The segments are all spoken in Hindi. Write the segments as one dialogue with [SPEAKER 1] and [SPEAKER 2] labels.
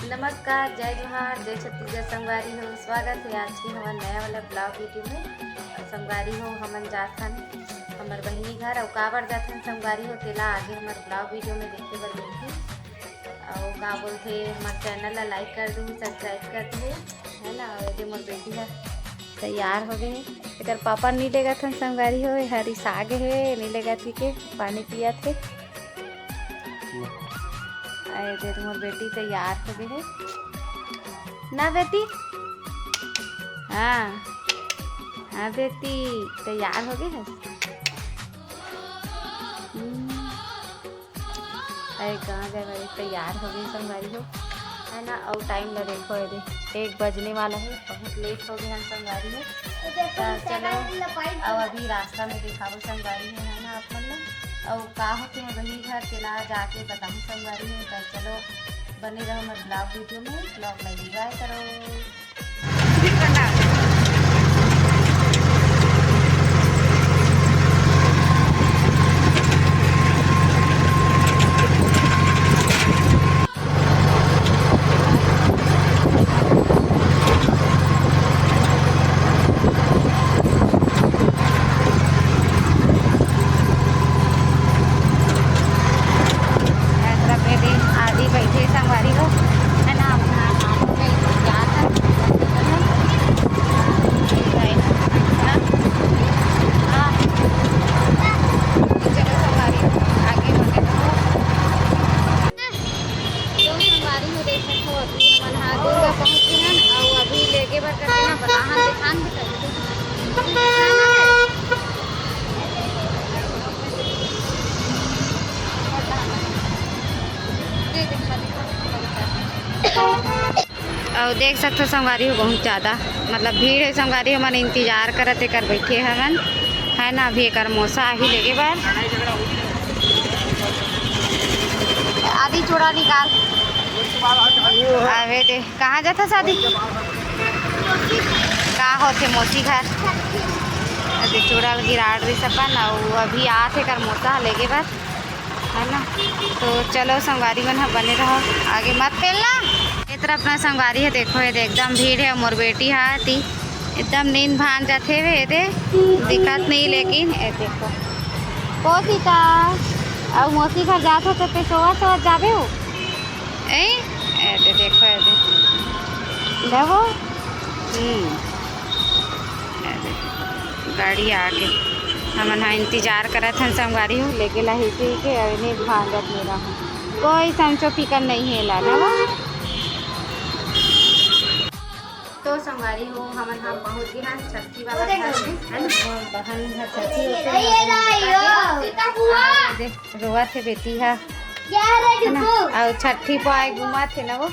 [SPEAKER 1] नमस्कार, जय जोहार, जय छत्तीसगढ़। संगवारी हो, स्वागत है आज के हमारे नया वाला ब्लॉग वीडियो में। संगवारी हो हमन जाथन हमार बहनी घर और काबर जाथन संगवारी हो तेला आगे हमारे ब्लॉग वीडियो में देखे बर मिलही। और का बोलते हमारे चैनल ला लाइक कर दूँ, सब्सक्राइब कर दूँ, है ना। और यदि मोर बेटी है तैयार हो गए इधर पापा नी लेगा थन संगवारी हो हरी साग है नी लेगा थी के पानी पिया थे। इधर मोर बेटी तैयार हो गई है ना बेटी। हाँ हाँ बेटी तैयार हो गई है। अरे कहाँ जाए तैयार हो गई संगवारी हो, है ना। और टाइम लगे देखो ये 1 बजने वाला है, बहुत लेट हो गए हम संगवारी हो। चलो अब अभी रास्ता में दिखाओ संगवारी है ना आप मतलब। और का होते हैं वही घर तेला जाके बताऊँ संगवारी में। तो चलो बने रहो मैं ब्लॉग वीडियो में, ब्लॉग में एंजॉय करो। आदि बैठे संगवारी हो, है ना। अपना चलो संगवारी आगे बढ़े तो संगवारी हो देख सकते हो। अभी हम हाथुआ पहुँच गए हैं और अभी लेके बर करते हैं बलाहन दिखान और देख सकते हो संगवारी हो बहुत ज़्यादा मतलब भीड़ है संगवारी हो। मन इंतजार करते कर बैठे हवन, है ना। अभी एक मोसा ही लेके बार आदि चूड़ा निकाल आवे दे। कहाँ जाता शादी का होते मोसी घर अभी चूड़ा गिरा रही सपन और अभी आते कर मोसा लेके बार, है ना। तो चलो संगवारी मन बने रहो आगे मत पेलना। इस तरफ अपना संगवारी है देखो ये एकदम भीड़ है। मोर बेटी है ती एकदम नींद भाग जाते हुए दे दिक्कत नहीं, लेकिन ये देखो पोसीता और मौसी घर जात हो तो सोवा जाबे हो ए देखो ये देखो गाड़ी आगे हमन हाँ इंतजार करत हन संगवारी हो लेके ला ही के नहीं भागत मेरा कोई समझो फिकर नहीं है ला ना। तो संगवारी हो हमन हम पहुँच गए हैं छठी वाला घर में, है ना। बहन घर छठी होते रोआ थे बेटी है ना। और छठी पाए घुमा थे ना वो।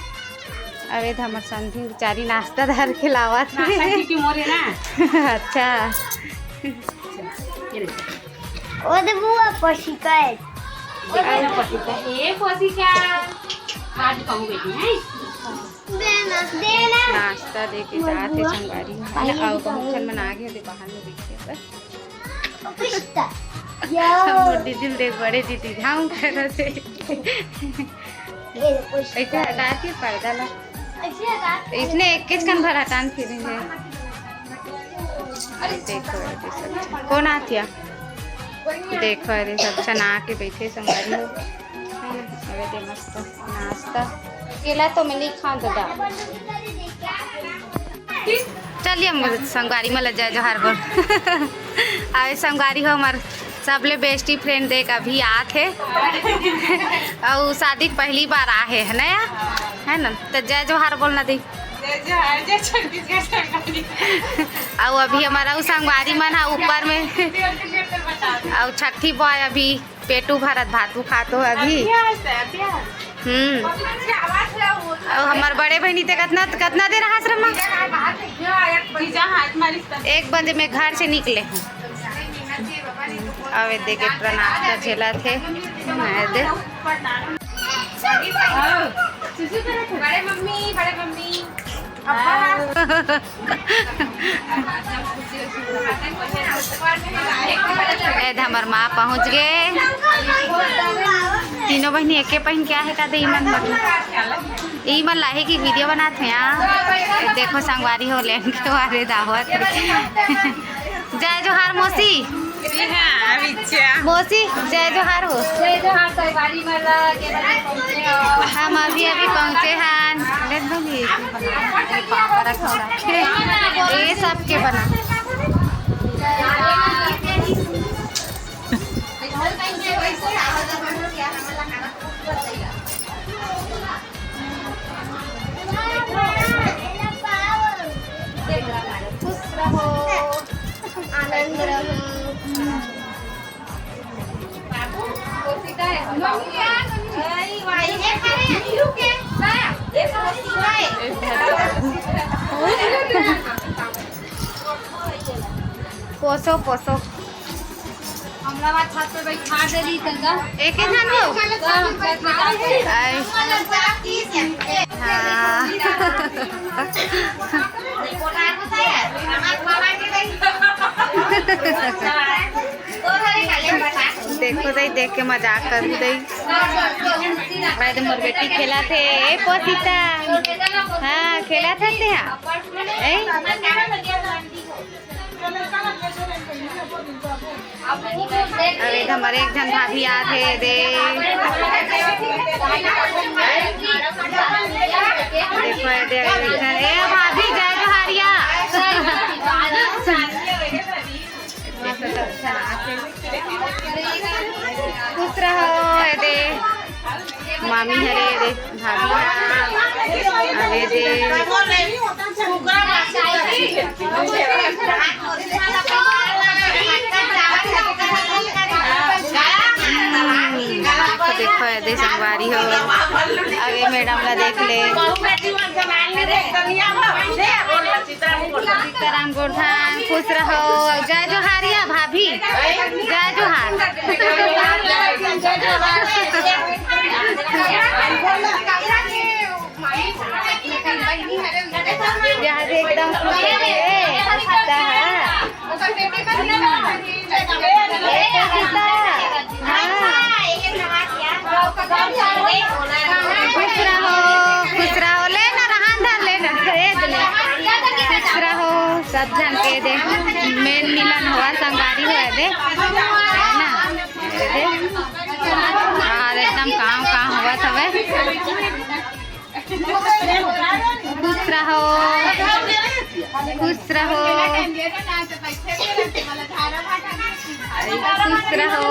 [SPEAKER 1] अरे हमार संधी बेचारी नाश्ता धर के लावा थे ना। अच्छा
[SPEAKER 2] ओ दे बुआ पशिका है
[SPEAKER 1] ये पशिका आज कहूं बेटी है
[SPEAKER 2] देना
[SPEAKER 1] नाश्ता दे के जाते संगवारी है। और बहुत जन मन आ गए थे बाहर में देखिए
[SPEAKER 2] पिस्ता
[SPEAKER 1] सब दीदी देख बड़े दीदी झाऊं कर रहे थे ऐसे हटा के पर्दा ला इसने एक किस कन भर हटान फिर है। देखो सब कौन आतिया देखो अरे सब चना के बैठे संगवारी हो। अरे दे मस्त नाश्ता केला तो मिली खा दादा। चलिए हम संगवारी में जय जोहार बोल आए संगवारी हो हमार सबले बेस्टी फ्रेंड देख अभी आते और शादी पहली बार आए है नया, है ना। तो जय जोहार बोलना दी और अभी हमारा संगवारी मन है ऊपर में और छठी बॉय अभी पेटू भरत भातू खातो अभी। और हमार बड़े बहनी ते कितना देर आश्रम में 1 बजे में घर से निकले हैं। अब देखे नाश्ता झेला थे बड़े मम्मी हमार माँ पहुँच गए। तीनों बहनी एके पहन क्या है का दे मन ई मन लाहे की वीडियो बनाते हैं यहाँ देखो संगवारी हो लेन के बारे दावत जय जोहार मौसी मौसी जय जोहार हो हम अभी पहुँचे हैं ये सब के बना खुश रहो आनंद रहो पोसो पोसो
[SPEAKER 3] हमरा छत पे बैठा देली तंगा
[SPEAKER 1] एक जन हो आई देखो दई देख के मजाक कर दई भाई मोर बेटी खेला थे ए पोसीता हाँ खेला थे अरे हमारे एक जन भाभी आ थे दे देखो ए भाभी जय जोहारिया खुश रहो दे मामी हरे दे भाभी अरे दे देखो दे संगवारी हो आगे मैडम ला देख ले सीताराम गोरधान खुश रहो जय जोहारिया भाभी जय जोहार एकदम खुश रहो ले ना रहान धर ले ना खुश रहो सब जन के दे मेल मिलन हुआ संगारी हुआ दे है ना एकदम काम हुआ सब खुश रहो खुश रहो खुश रहो